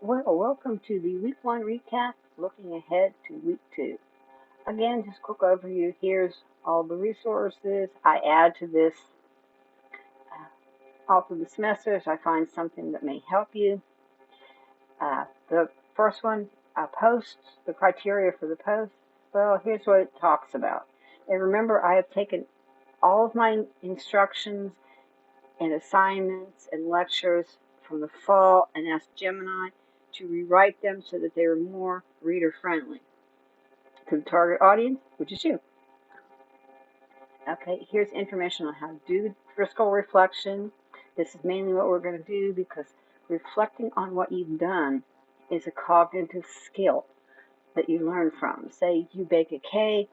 Well, welcome to the week one recap, looking ahead to week two. Again, just quick overview. Here's all the resources I add to this all through the semester if I find something that may help you. The first one, posts, the criteria for the post. Well, here's what it talks about. And remember, I have taken all of my instructions and assignments and lectures from the fall and asked Gemini to rewrite them so that they are more reader friendly to the target audience, which is you. Okay, here's information on how to do critical reflection. This is mainly what we're going to do because reflecting on what you've done is a cognitive skill that you learn from. Say you bake a cake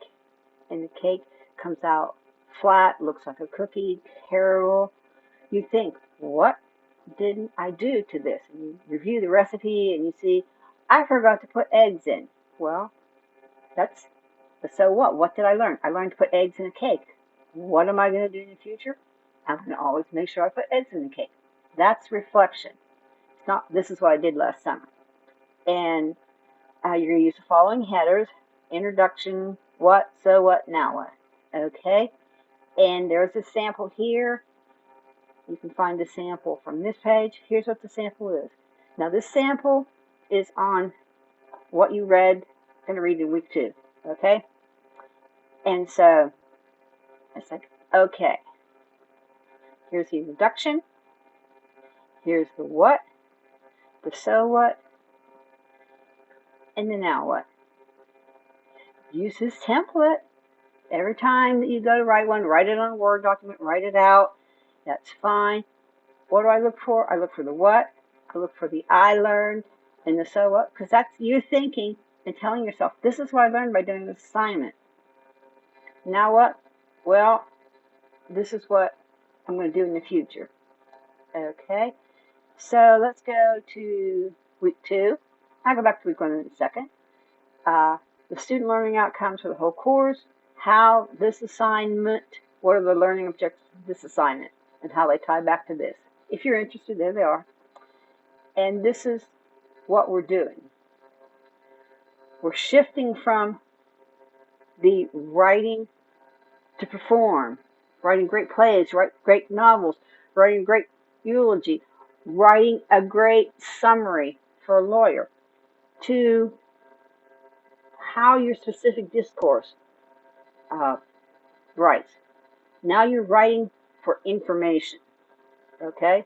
and the cake comes out flat, looks like a cookie, terrible. You think, what didn't I do to this? And you review the recipe and you see, I forgot to put eggs in. Well, that's so what? What did I learn? I learned to put eggs in a cake. What am I going to do in the future? I'm going to always make sure I put eggs in the cake. That's reflection. It's not, this is what I did last summer. And you're going to use the following headers: introduction, what, so what, now what. Okay? And there's a sample here. You can find the sample from this page. Here's what the sample is. Now, this sample is on what you read, going to read in week two. Okay? And so, it's like, okay, here's the introduction, here's the what, the so what, and the now what. Use this template every time that you go to write one. Write it on a Word document, write it out. That's fine. What do I look for? I look for the what, I look for the I learned, and the so what, because that's you thinking and telling yourself, this is what I learned by doing this assignment. Now what? Well, this is what I'm going to do in the future. Okay, so let's go to week two. I'll go back to week one in a second. The student learning outcomes for the whole course, how this assignment, what are the learning objectives of this assignment, and how they tie back to this. If you're interested, there they are. And this is what we're doing. We're shifting from the writing to perform, writing great plays, write great novels, writing great eulogy, writing a great summary for a lawyer, to how your specific discourse writes. Now you're writing for information. Okay?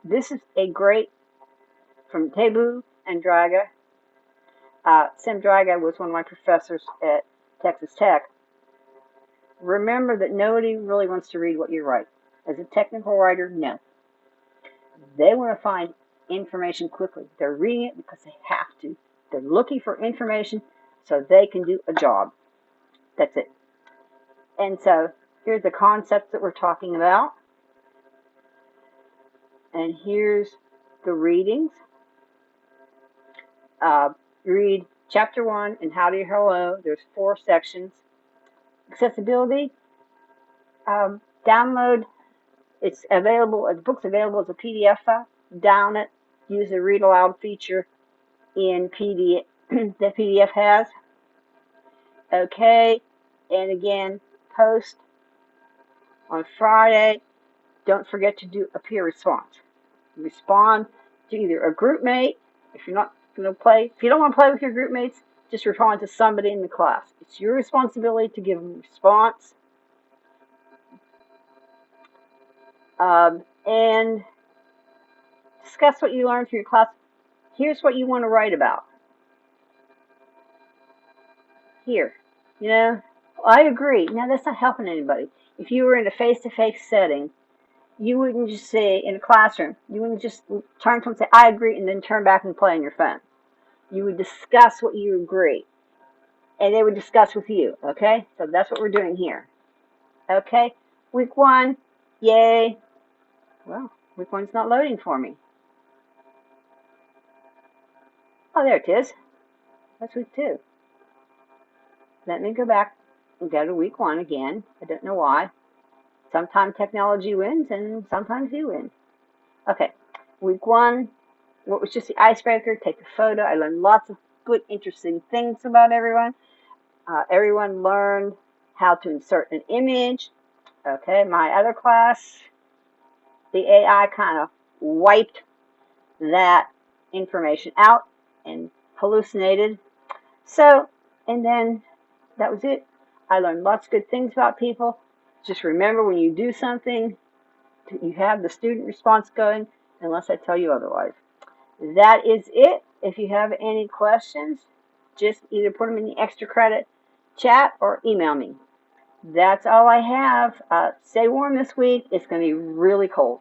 This is a great, from Tebu and Draga. Sam Draga was one of my professors at Texas Tech. Remember that nobody really wants to read what you write. As a technical writer, no. They want to find information quickly. They're reading it because they have to. They're looking for information so they can do a job. That's it. And so here's the concepts that we're talking about. And here's the readings. Read chapter 1 and How Do You Hello. There's 4 sections. Accessibility. Download. It's available. The book's available as a PDF file. Down it. Use the read aloud feature in PDF that PDF has. Okay. And again, post on Friday. Don't forget to do a peer response. Respond to either a group mate. If you're not going to play, if you don't want to play with your group mates, just respond to somebody in the class. It's your responsibility to give them a response. And discuss what you learned through your class. Here's what you want to write about. Here, you know, I agree. Now, that's not helping anybody. If you were in a face-to-face setting, you wouldn't just say in a classroom, you wouldn't just turn to them and say, I agree, and then turn back and play on your phone. You would discuss what you agree, and they would discuss with you, okay? So that's what we're doing here. Okay, week 1, yay. Well, week 1's not loading for me. Oh, there it is. That's week 2. Let me go back and go to week 1 again. I don't know why. Sometimes technology wins and sometimes you win. Okay, week 1, what was just the icebreaker, take a photo. I learned lots of good, interesting things about everyone. Everyone learned how to insert an image. Okay, my other class, the AI kind of wiped that information out and hallucinated. So, and then that was it. I learned lots of good things about people. Just remember, when you do something, you have the student response going, unless I tell you otherwise. That is it. If you have any questions, just either put them in the extra credit chat or email me. That's all I have. Stay warm this week. It's going to be really cold.